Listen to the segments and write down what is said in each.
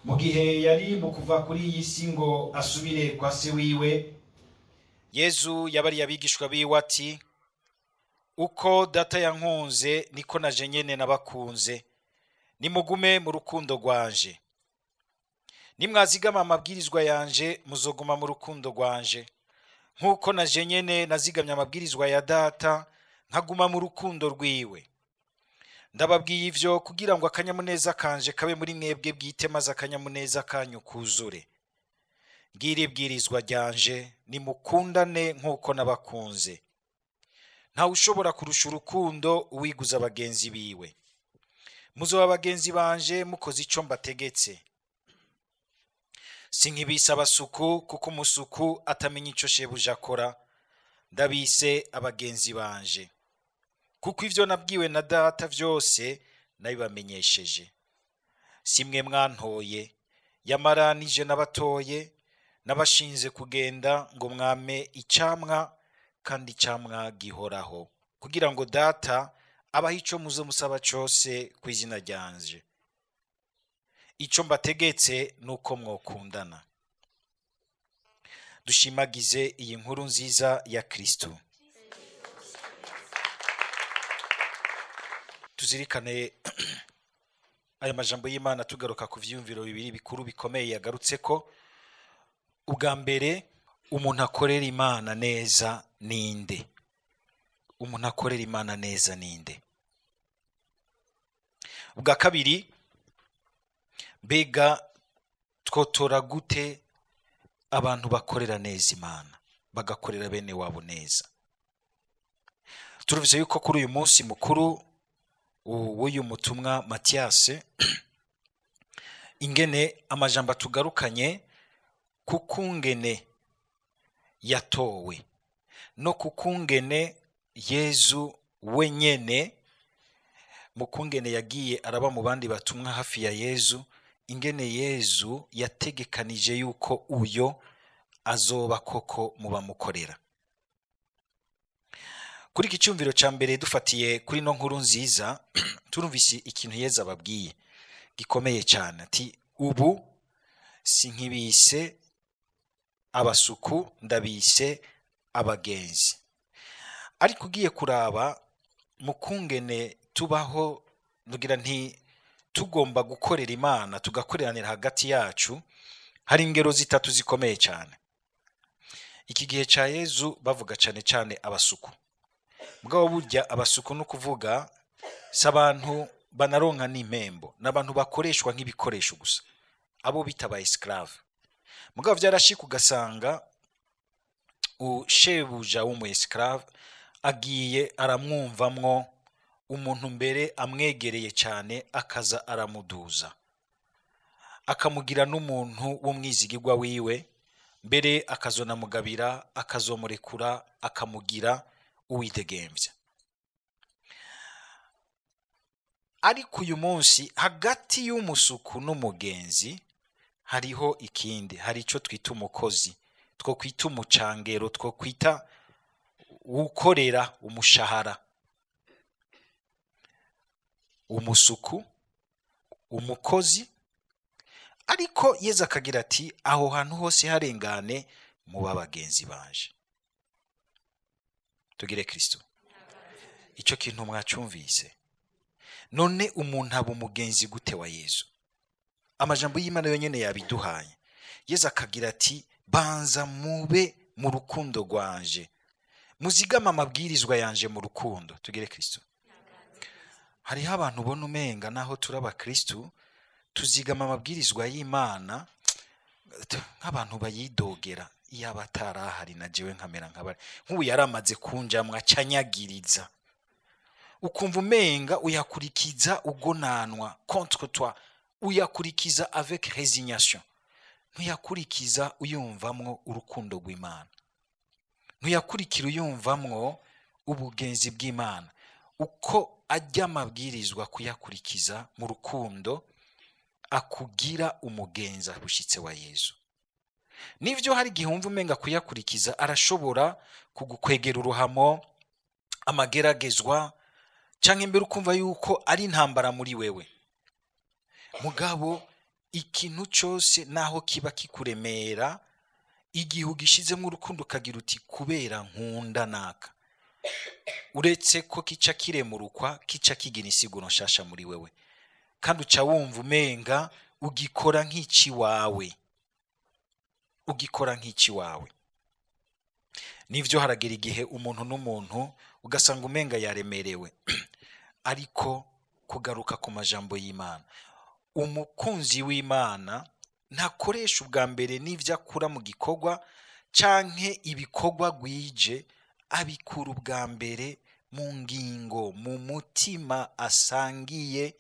mu gihe yari mu kuva kuri iyi si ngo asubire kwa se wiwe, Yezu yabariye abigishwa biwe ati, uko data yankunze niko naje nyene nabakunze, nimugume mu rukundo rwanje. Nimwazigama amabwirizwa yanje muzoguma mu rukundo rwanje, nk'uko naje nyene nazigamye amabwirizwa ya data nkaguma mu rukundo rwiwe. Ndababwiye ivyo kugira ngo akanyamuneza kanje kabe muri mwebwe bwite, maze akanyamuneza kanyu kuzure. Ngiri ibwirizwa ryanje, nimukundane nk'uko nabakunze. Ntawe ushobora kurusha urukundo uwiguza bagenzi biwe. Muzoba bagenzi banje mukoze ico mbategetse. Sinkibise abasuku, kuko umusuku atamenya ico shebuja akora. Ndabise abagenzi banje, kuko ivyo nabwiwe na data vyose nabibamenyesheje. Simwe mwantoye, yamara nije nabatoye, nabashinze kugenda ngo mwame icamwa, kandi icamwa gihoraho, kugira ngo data abahe ico muzo musaba cose kw'izina ryanje. Ico mbategetse nuko mwokundana. Dushimagize iyi nkuru nziza ya Kristo. Tuzirikane aya majambo y'Imana tugaruka ku vyumviro bibiri bikuru bikomeye yagarutseko. Ubwa mbere, umuntu akorera Imana neza ninde? Umuntu akorera Imana neza ninde? Ubwa kabiri, mbega twotora gute abantu bakorera neza Imana, bagakorera bene wabo neza? Turuvuze yuko kuri uyu munsi mukuru w'uyu mutumwa Matiyase, ingene amajambo tugarukanye kukungene yatowe no kukungene Yezu wenyene, mukungene yagiye araba mu bandi batumwa hafi ya Yezu, ingene Yezu yategekanije yuko uyo azoba koko muba mukorera. Kuri iki cyumviro ca mbere dufatiye kuri no nkuru nziza, turumvise ikintu Yezu ababwiye gikomeye cyane, ati ubu sinkibise abasuku, ndabise abagenzi. Ariko ugiye kuraba mukungene tubaho, nugira nti tugomba gukorera Imana, tugakoreranira hagati yacu, hari ingero zitatu zikomeye cyane. Iki gihe ca Yezu bavuga cyane cyane abasuku. Mugabo burya abasuku no kuvuga s'abantu banaronka n'impembo, n'abantu bakoreshwa nk'ibikoresho gusa, abo bita ba esclave. Mugabo vyarashika ugasanga ushebuja w'umu esclave agiye aramwumvamwo umuntu mbere amwegereye cyane, akaza aramuduza, akamugira n'umuntu w'umwizigirwa wiwe, mbere akazonamugabira, akazomurekura, akamugira uwidegemvya. Ariko uyu munsi hagati y'umusuku n'umugenzi hariho ikindi, hari ico twita umukozi, two kwita umucangero, two kwita ukorera umushahara. Umusuku, umukozi. Ariko Yezu akagira ati, aho hantu hose harengane muba bagenzi banje. Tugire Kristo. Ico kintu mwacumvise. None umuntu aba umugenzi gute wa Yezu? Amajambo y'Imana yonyene yabiduhaye. Yezu akagira ati, banza mube mu rukundo rwanje, muzigama amabwirizwa yanje mu rukundo. Tugire Kristo. Hariho abantu ubona umenga naho turaba Kristo tuzigama amabwirizwa y'Imana nk'abantu bayidogera, iyo abatarahari na jewe nkamera nk'abari nk'ubu yaramaze kunjamwa canyagiriza, ukumva umenga uyakurikiza ugonanwa contre toi, uyakurikiza avec résignation, ntuyakurikiza uyumvamwo urukundo rw'Imana, ntuyakurikira uyumvamwo ubugenzi bw'Imana. Uko ajya amabwirizwa kuyakurikiza mu rukundo, akugira umugenzi abushitse wa Yezu. Nivyo hari gihumva umenga kuyakurikiza arashobora kugukwegera uruhamo, amageragezwa, canke mbere ukumva yuko ari intambara muri wewe. Mugabo ikintu cyose naho kiba kikuremera, igihe ugishizemo urukundo ukagira uti kubera nkunda naka, uretse ko kica kiremurukwa, kica kigira insiguro nshasha muri wewe, kandi uca wumva umenga ugikora nk'iki wawe, ugikora nk'iki wawe. Nivyo haragera igihe umuntu n'umuntu ugasanga umenga yaremerewe ariko kugaruka ku majambo y'Imana, umukunzi w'Imana ntakoresha ubwa mbere n'ivyo akura mu gikorwa canke ibikorwa gwije, abikura ubwa mbere mu ngingo, mu mutima asangiye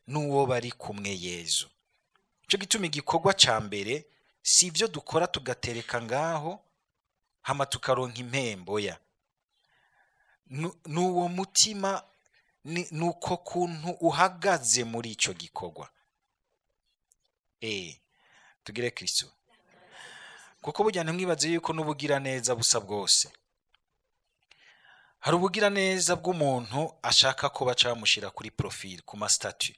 n'uwo bari kumwe Yezu. Ico gituma igikorwa ca mbere si ivyo dukora tugatereka ngaho hama tukaronka impembo ya n'uwo mutima, nuko kuntu uhagaze muri ico gikorwa. Tugire Kristo, kuko burya ntimwibaze yuko n'ubugira neza busa bwose. Hari ubugira neza bw'umuntu ashaka ko baca bamushira kuri profile ku ma statut,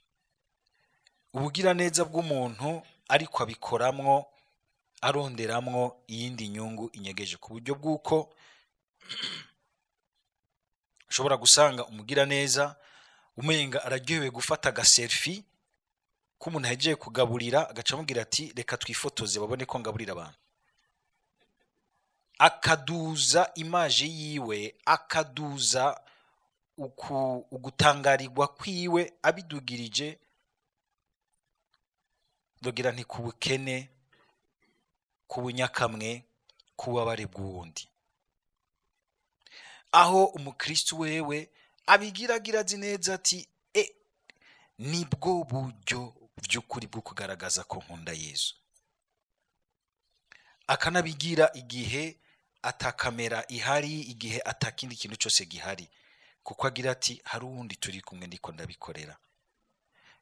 ubugira neza bw'umuntu ariko abikoramwo aronderamwo iyindi nyungu inyegeje, ku buryo bw'uko ushobora gusanga umugira neza umenga araryohewe gufata aga selfie ko umuntu yagiye kugaburira, agaca amubwira ati reka twifotoze babone ko ngaburira abantu, akaduza imaje yiwe, akaduza ugutangarirwa kwiwe, abidugirije dogira nti ku bukene, ku bunyakamwe, ku bubabare bw'uwundi. Aho umukristo wewe abigiragira azi neza ati nibwo buryo by'ukuri bwo kugaragaza ko nkunda Yesu. Akanabigira igihe atakamera ihari, igihe atakindi kintu cyose gihari, kuko agira ati hari uwundi turi kumwe ndiko ndabikorera.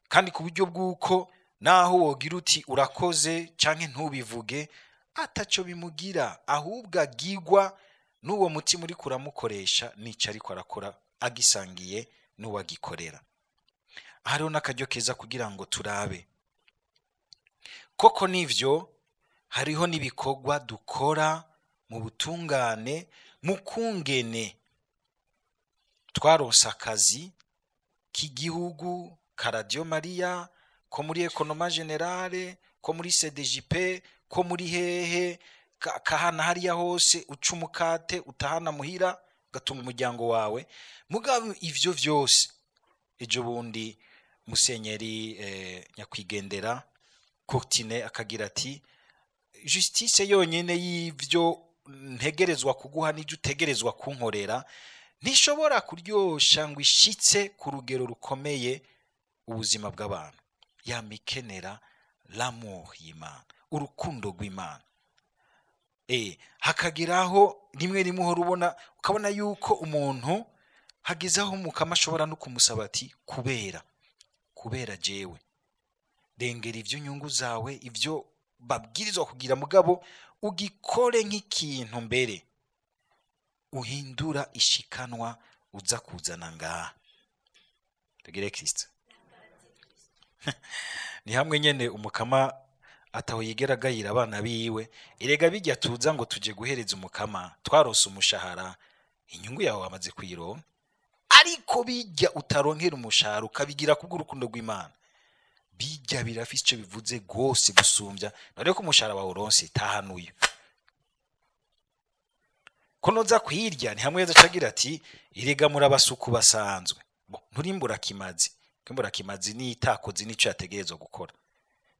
Kandi ku buryo bw'uko naho wogira uti urakoze canke ntubivuge, ataco bimugira, ahubwo agigwa n'uwo mutima uri kuramukoresha nica ariko arakora agisangiye n'uwagikorera. Hariho n'akaryo keza kugira ngo turabe koko nivyo hariho n'ibikorwa dukora mu butungane, mu kungene twaronse akazi k'igihugu ka Radio Maria, ko muri Ekonoma Generale, ko muri CDJP, ko muri hehe kahana hariya hose, uca umukate utahana muhira ugatunga umuryango wawe. Mugabo ivyo vyose, ejo bundi Musenyeri nyakwigendera Courtine akagira ati justice yonyene y'ivyo ntegerezwa kuguha n'ivyo utegerezwa kunkorera ntishobora kuryosha ngo ishitse ku rugero rukomeye ubuzima bw'abantu. Yamikenera l'amour y'Imana, urukundo rw'Imana. Hakagiraho rimwe rimwe uhora ukabona yuko umuntu hagezaho umukama ashobora no kumusaba ati kubera jewe rengera ivyo nyungu zawe, ivyo babwirizwa kugira, mugabo ugikore nk'ikintu mbere uhindura ishikanwa uza kuzana ngaha. Tugire Kristo. Ni hamwe nyene umukama ataho yigera gayira abana biwe, erega bijya tuza ngo tuje guhereza umukama twarose umushahara, inyungu yawe amaze kuyironka, ariko bijya utaronkera umushahara ukabigira kubw'urukundo rw'Imana, bijya birafise ico bivuze gose gusumbya none ko umushahara wawe uronse tahanuye konoza kwirya. Ni hamwe yaza cagira ati irega muri abasuku basanzwe nturimbura kimazi, kimbura kimazi ni itakoze nico yategerezwa gukora.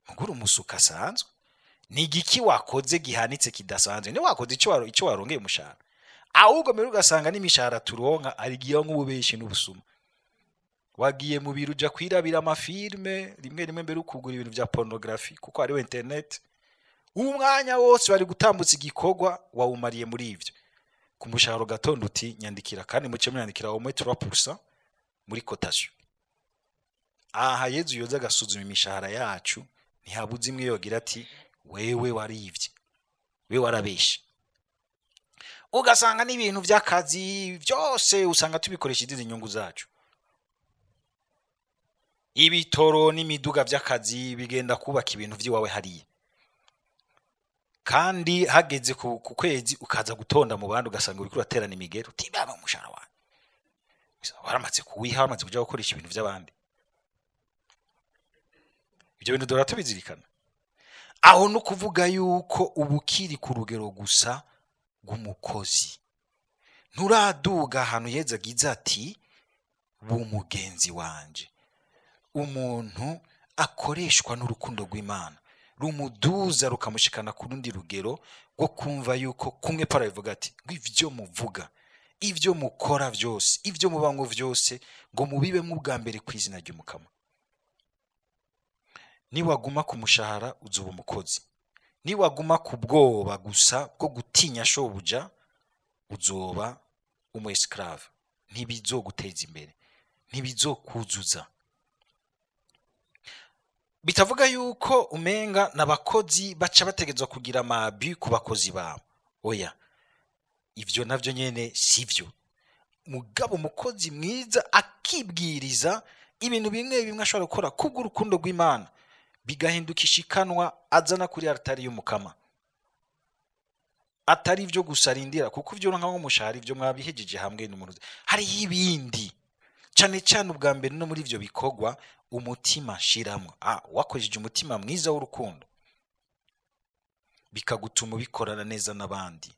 Muguru umusuka asanzwe ni igiki wakoze gihanitse kidasanzwe, ni wakoze ico warongeye umushahara, ahubwo mbere ugasanga n'imishahara turonka arigiye nk'ububeshi n'ubusuma. Wagiye mu biro uja kwirabira amafilme, rimwe rimwe mbere ukugura ibintu vya pornography kuko hariho internet, umwanya wose bari gutambutsa igikorwa wawumariye muri ivyo. Ku mushahara gatondo uti nyandikira, kandi muce mwandikira au moins 3% muri cotation. Aha Yezu yoza gasuzuma imishahara yacu, ntihabuze imwe yogira ati wewe warivye, wewe warabeshe. Ugasanga n'ibintu vy'akazi vyose usanga tubikoresha izizi nyungu zacu. ibitoro n'imiduga by'akazi bigenda kubaka ibintu by'iwawe hariya, kandi hageze ku kwezi ukaza gutonda mu bandi ugasanga uriko uraterana imigero uti baba umushahara wawe waramaze kuwiha, waramaze kuja gukoresha ibintu by'abandi. Ibyo bintu dora tubizirikana. Aho no kuvuga yuko ubukiri ku rugero gusa rw'umukozi, nturaduga ahantu Yezu agize ati bumugenzi wanje, umuntu akoreshwa n'urukundo rw'Imana rumuduza rukamushikana ku rundi rugero rwo kumva yuko kumwe para bivuga ati ivyo muvuga, ivyo mukora byose, ivyo mubango byose ngo mubibe mu bwa mbere kw'izina ry'Umukama. Niwaguma ku mushahara uzoba umukozi, niwaguma ku bwoba gusa bwo gutinya shobuja uzoba umu esclave. Ntibizoguteza imbere, ntibizokuzuza. Bitavuga yuko umenga n'abakozi baca bategezwa kugira amabi ku bakozi babo, oya, ivyo navyo nyene sivyo. Mugabo umukozi mwiza akibwiriza ibintu bimwe bimwe ashobora gukora kubw'urukundo rw'Imana bigahinduka ishikanwa azana kuri altari y'Umukama, atari ivyo gusarindira kuko ivyo nka nk'umushahara ivyo mwabihejeje hamwe n'umuntu. Hari ibindi cyane cyane ubwa mbere no muri ivyo bikogwa umutima shiramwe, wakojeje umutima mwiza w'urukundo bikagutuma bikorana neza n'abandi,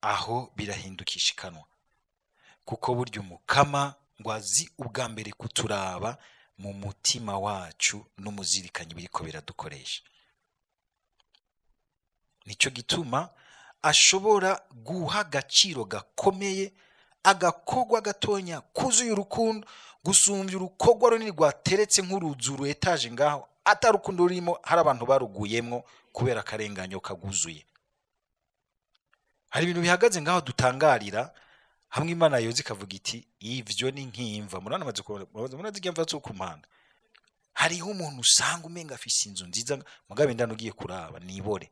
aho birahindukisha ikanwa, kuko burya Umukama ngo azi ubwa mbere kuturaba mu mutima wacu n'umuzirikanyi biriko biradukoresha. Nico gituma ashobora guha agaciro gakomeye agakogwa gatonya kuzuye urukundo gusumvya urukogwa runini rwateretse nk'uruzuru etaje ngaho atarukundo rurimo, hari abantu baruguyemwo kubera akarenganyo kaguzuye. Hari ibintu bihagaze ngaho dutangarira hamwe Imana yozi kavuga iti ivyo ni nkimva. Murana maze munazigiye mva zo kumanda. Hariho umuntu usanga umenga afise inzu nziza mugabe ndanugiye kuraba nibore.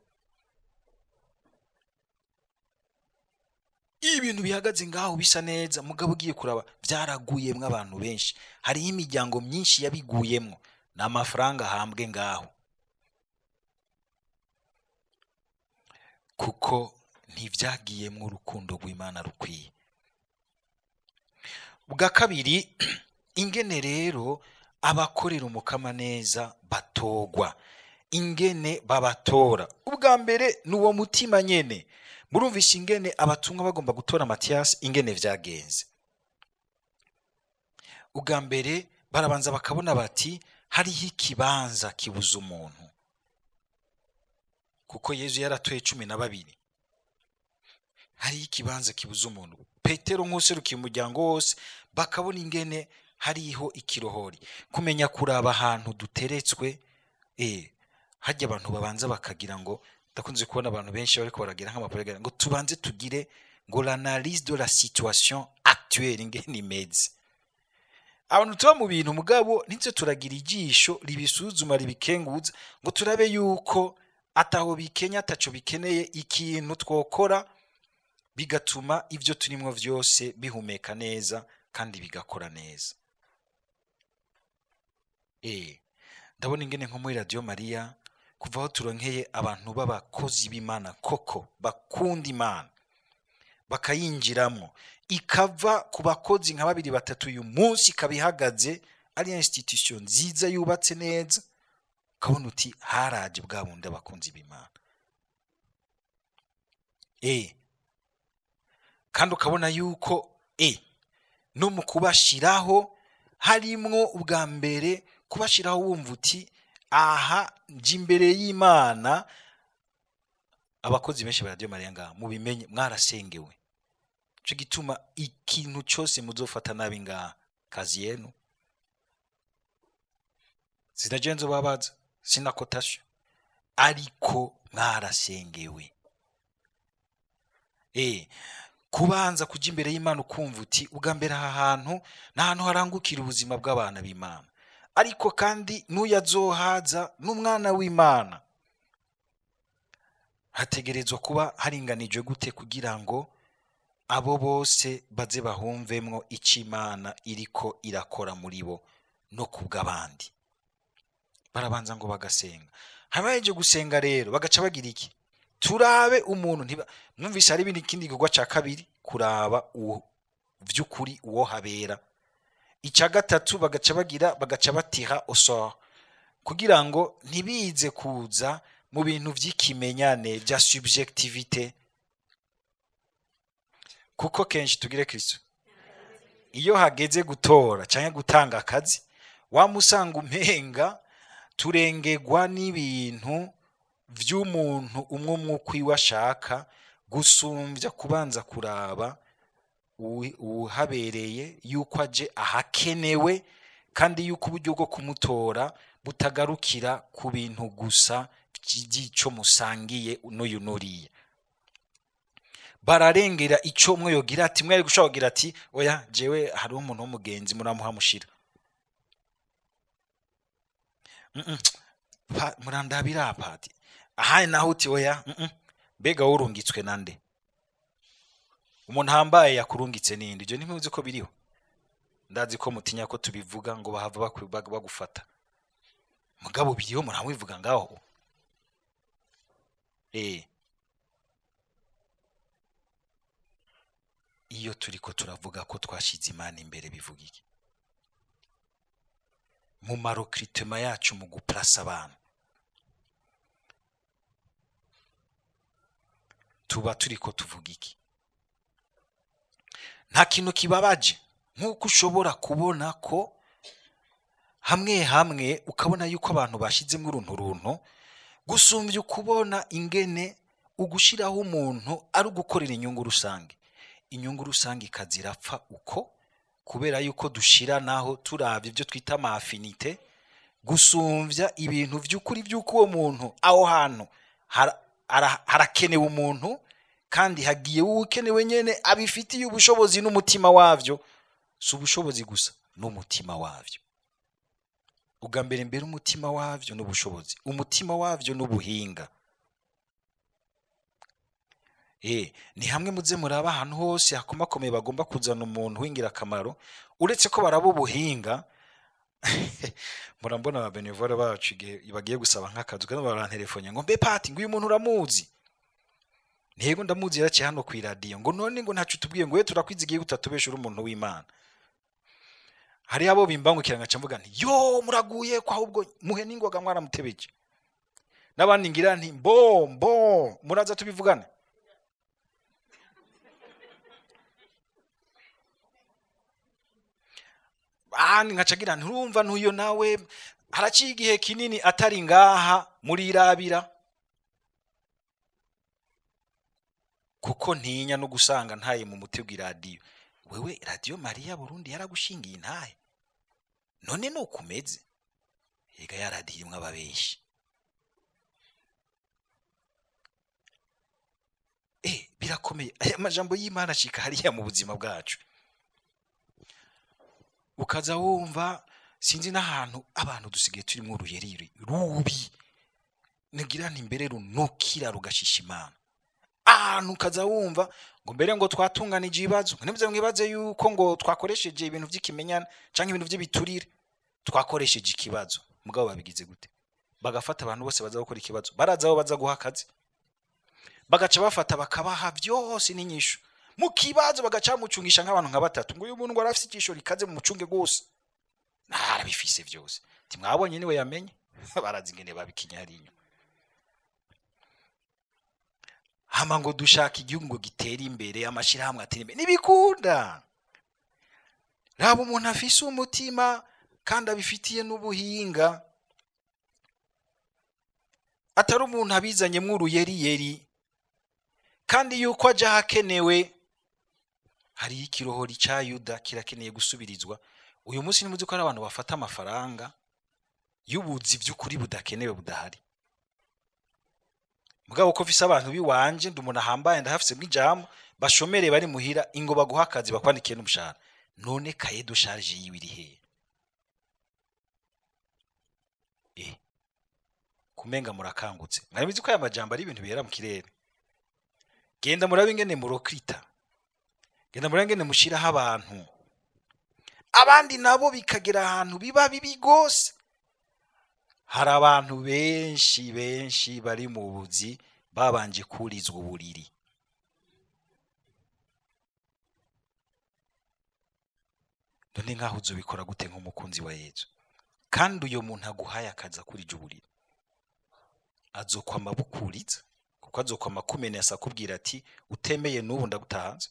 Ibintu bihagaze ngaho bisa neza mugabo ugiye kuraba byaraguyemwe abantu benshi. Hariho imiryango myinshi yabiguyemwo n'amafaranga hambwe ngaho, kuko ntivyagiyemwo urukundo rw'Imana rukwiye. Bwa kabiri, ingene rero abakorera Umukama neza batogwa, ingene babatora. Ubwa mbere n'uwo mutima nyene. Murumvisha ingene abatumwa bagomba gutora Matiyasi ingene vyagenze. Ubwa mbere barabanza bakabona bati hariho ikibanza kibuza umuntu, kuko Yezu yaratoye 12. Hariho ikibanza kibuza umuntu. Petero nk'userukiye umuryango wose bakabona ingene hariho ikirohori, kumenya kuraba ahantu duteretswe. Hajya abantu babanza bakagira ngo, ndakunze kubona abantu benshi bariko baragira nk'amaporega ngo tubanze tugire ngo l'analyse de la situation actuelle ingene imeze. Abantu tuba mu bintu mugabo nitse turagira ijisho ribisuzuma ribikenguza ngo turabe yuko ataho bikenya ataco bikeneye ikintu twokora bigatuma ivyo turimwo vyose bihumeka neza kandi bigakora neza. Ndabona ingene nko muri Radio Maria kuva aho turonkeye abantu b'abakozi b'Imana koko bakunda Imana bakayinjiramo, ikava ku bakozi nka 2-3 uyu munsi kabihagaze ari institution nziza yubatse neza, kabona uti haraje bwa bundi abakunzi b'Imana. Kandi ukabona yuko no mu kubashiraho harimwo ubwa mbere kubashiraho wumva uti aha nje imbere y'Imana. Abakozi benshi ba Radio Maria ngaha mubimenye mwarasengewe, cyo gituma ikintu cyose muzofata nabi ngaha kazi yenu sinajenzo babaza sina kotasyo, ariko mwarasengewe. Kubanza kuja imbere y'Imana ukumva uti ubwa mbere aha hantu n'ahantu harangukira ubuzima bw'abana b'Imana, ariko kandi nuyazohaza n'umwana w'Imana. Hategerezwa kuba haringanijwe gute kugira ngo abo bose baze bahumvemwo icyo Imana iriko irakora muri bo no kubw'abandi. Barabanza ngo bagasenga, habayeje gusenga rero bagaca bagira iki? Turabe umuntu mwumvise hari ibindi kindi gikorwa ca kabiri, kuraba uwo vy'ukuri uwo habera. Ica gatatu bagaca batira au kugira ngo ntibize kuza mu bintu vy'ikimenyane vya subjectivité, kuko kenshi tugire Kristo iyo hageze gutora canke gutanga akazi wamusanga umenga turengegwa n'ibintu vy'umuntu umwe kwiwe ashaka gusumvya kubanza kuraba uhabereye yuko aje ahakenewe, kandi yuko uburyo bwo kumutora butagarukira ku bintu gusa by'ico musangiye n'uyu nuriye. Bararengera ico mwe yogira ati mwari gushaka kugira ati oya jewe hari umuntu w'umugenzi muramuhamushira murandabira pati aha naho uti oya mbega urungitswe nande, umuntu hambaye yakurungitse ninde? Ibyo ntimuzi ko biriho, ndazi ko mutinya ko tubivuga ngo bahava bagufata, mugabo biriho muramwivuga ngaho. Iyo turiko turavuga ko twashize Imana imbere bivuga iki? Mu marokritema yacu mu guplasa abantu tuba turiko tuvuga iki? Nta kintu kibabaje nk'uko ushobora kubona ko hamwe ukabona yuko abantu bashizemo uruntu gusumbya ukubona ingene ugushiraho umuntu ari ugukorera inyungu rusange. Inyungu rusange ikazirapfa uko kubera yuko dushira naho turavye ibyo twita amafinite gusumvya ibintu vy'ukuri vy'uko uwo muntu aho hantu harakenewe umuntu, kandi hagiye ukenewe nyene abifitiye ubushobozi n'umutima wavyo. Si ubushobozi gusa n'umutima wavyo, ugambere mbere umutima wavyo n'ubushobozi, umutima wavyo n'ubuhinga. Ni hamwe muze muraba ahantu hose hakomakomeye bagomba kuzana umuntu wingira akamaro, uretse ko barabo ubuhinga murambona ababenevole bacu igihe bagiye gusaba nk'akazi kandi barantelefone ngo mbe pati ngo uyu muntu uramuzi? Ntego ndamuzi yaraciye hano ku radio, ngo none ngo ntacu tubwiye ngo we turakwizigiye gutatubeshura umuntu w'Imana. Hari abo bimbangukira ngaca mvuga nti yo muraguye kwa ahubwo muhe ningoga mwaramutebeje, nabandi ngira nti mbo muraza tubivugane. Ngacagira nturumva ntuyo nawe haraciye igihe kinini atari ngaha muri irabira, kuko ntinya no gusanga ntaye mu mutego radio. Wewe Radio Maria Burundi yaragushingiye ntahe, none nukumeze yega ya radio mwababeshi. Birakomeye aya majambo y'Imana ashika hariya mu buzima bwacu, ukaza wumva sinzi n'ahantu abantu dusigaye turimo uruyerire rubi negira nti mbere runukira rugashisha Imana. Ahantu ukaza wumva ngo mbere ngo twatunganije ibibazo, ntimuze mwibaze yuko ngo twakoresheje ibintu by'ikimenyana canke ibintu by'ibiturire, twakoresheje ikibazo. Mugabo babigize gute? Bagafata abantu bose baza gukora ikibazo, baraza aho baza guha akazi, bagaca bafata bakabaha byose n'inyishu mu kibazo, bagaca mucungisha nk'abantu nka batatu ngo uyu muntu ngo arafite ikisho rikaze mu mucunge gose, narabifise byose. Timwabonye niwe yamenye barazi ingene babikinya hariyo. Hama ngo dushaka igihugu ngo gitera imbere, amashirahamwe atera imbere, nibikunda. Raba umuntu afise umutima kandi abifitiye n'ubuhinga, atari umuntu abizanye mu uruyeri kandi yuko aje hakenewe. Hari ikirohori ca Yuda kirakeneye gusubirizwa. Uyu munsi nimuzi ko ari abantu bafata amafaranga y'ubuzi by'ukuri budakenewe budahari. Mugabo ko fise abantu biwanje ndumuna hambaye ndahafise bw'ijambo bashomere bari muhira ingo baguha akazi bakwandikiye n'umushahara, none kaye do charge yiwiri he? Kumenga murakangutse, mwaribizi ko aya majambo ari ibintu bihera mu kirere. Genda murabe ingene murokrita, genda murabe ingene mushiraho abantu abandi nabo bikagera ahantu biba bibi gose. Hari abantu benshi bari mu buzi babanje kurizwa uburiri. None nkaho uzobikora gute nk'umukunzi wa Yesu? Kandi uyo muntu aguhaye akaza kuri uburiri azokwama bukuriza, kuko azokwama kumene asakubwira ati utemeye n'ubu ndagutahanze.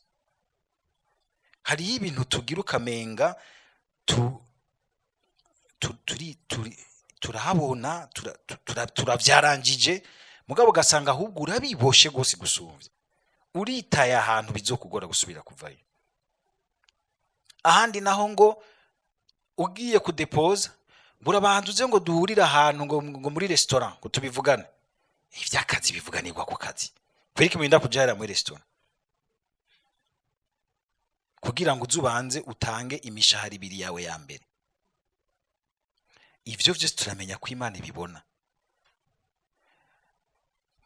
Hari ibintu tugira ukamenga turahabona turavyarangije, mugabo ugasanga ahubwo urabiboshe gose gusumvya, uritaye ahantu bizokugora gusubira kuvayo. Ahandi naho ngo ugiye kudepoza burabanduze ngo duhurira ahantu ngo muri restaurant ngo tubivugane. Ivy'akazi bivuganirwa ku kazi, kwereka mwenda kujara muri restaurant kugira ngo uzubanze utange imishahara ibiri yawe ya mbere. Ivyo vyose turamenya ko Imana ibibona.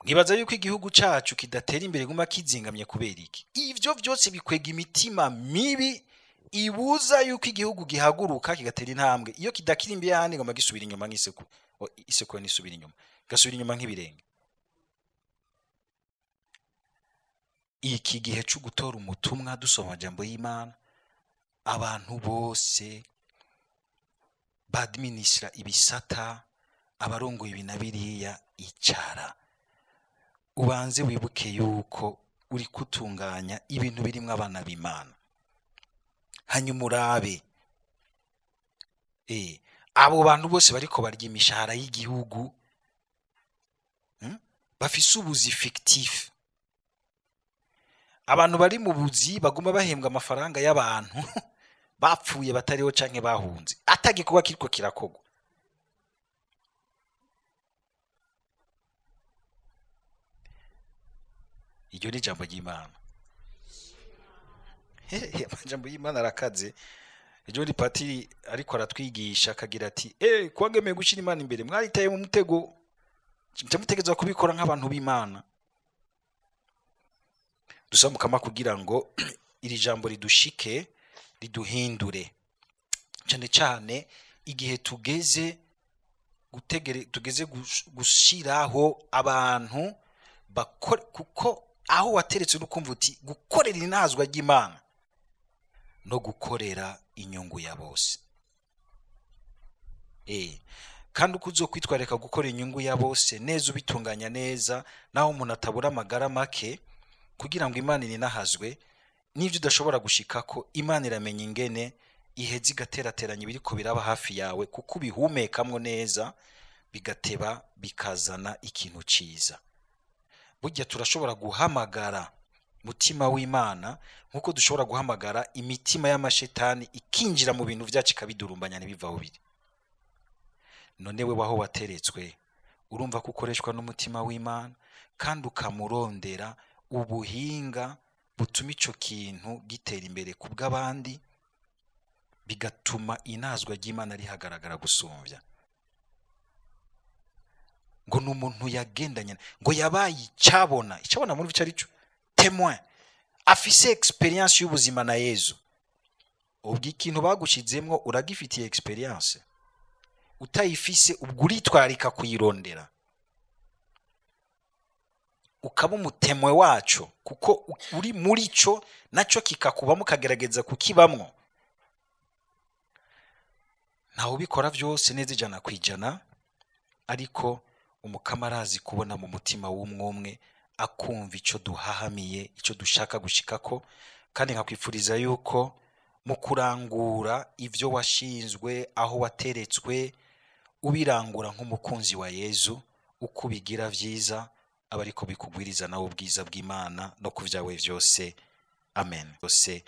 Mwibaza yuko igihugu cacu kidatera imbere guma kizingamye kubera iki? Ivyo vyose bikwega imitima mibi ibuza yuko igihugu gihaguruka kigatera intambwe. Iyo kidakira imbere handi ngoma gisubira inyuma nk'iseko, iseko nisubira inyuma, gasubira inyuma nk'ibirenge. Iki gihe cyo gutora umutumwa dusoma jambo y'Imana, abantu bose badministra ibisata, abarongoye ibinabiriya icara ubanze wibuke yuko uri kutunganya ibintu birimwe abana b'Imana. Hanyuma urabe abo bantu bose bariko barya imishahara y'igihugu bafise ubuzi fictif. Abantu bari mu buzi baguma bahembwa amafaranga y'abantu bapfuye batariho canke bahunze, atagikorwa kiriko kirakogwa. Iryo ni jambo ry'Imana. Jambo y'Imana arakaze. Ejo ni patiri ariko aratwigisha akagira ati kwangemeye gushira Imana imbere mwaritaye mu mutego, mutegezwa kubikora nk'abantu b'Imana. Dusamukama kugira ngo iri jambo ridushike riduhindure cyane cyane igihe tugeze gushiraho abantu bakore, kuko aho wateretse n'ukumva uti gukorera inazwa ry'Imana no gukorera inyungu ya bose. Kandi uko uzokwitwareka gukora inyungu ya bose neza, ubitunganya neza, naho umuntu atabura amagara make, kugira ngo Imana ininahazwe n'ivyo udashobora gushikako. Imana iramenya ingene iheze igaterateranya ibiriko biraba hafi yawe, kuko ubihumekamwo neza bigateba bikazana ikintu ciza. Burya turashobora guhamagara mutima w'Imana nkuko dushobora guhamagara imitima y'amashetani ikinjira mu bintu vyacu ikabidurumbanya ntibivaho biri. None we waho wateretswe urumva ko ukoreshwa n'umutima w'Imana kandi ukamurondera ubuhinga butuma ico kintu gitera imbere ku bw'abandi, bigatuma inazwa ry'Imana rihagaragara gusumvya. Ngo n'umuntu yagendanye ngo yabaye icabona muri bica rico témoin, afise experience y'ubuzima na Yezu. Ubwo ikintu bagushizemwo uragifitiye experience, utayifise ubwo uritwarika kuyirondera ukaba umutemwe wacu, kuko uri muri cyo naco kikakubamo kagerageza kukibamwo. Ntaho ubikora vyose neza ijana kwijana, ariko umukamarazi kubona mu mutima w'umwumwe akumva ico duhahamiye, ico dushaka gushikako. Kandi nkakwifuriza yuko mu kurangura ivyo washinzwe aho wateretswe ubirangura nk'umukunzi wa Yezu, uko bigira vyiza abariko bikugwiriza nawo ubwiza bw'Imana no kuvyawe vyose. Amen. Byose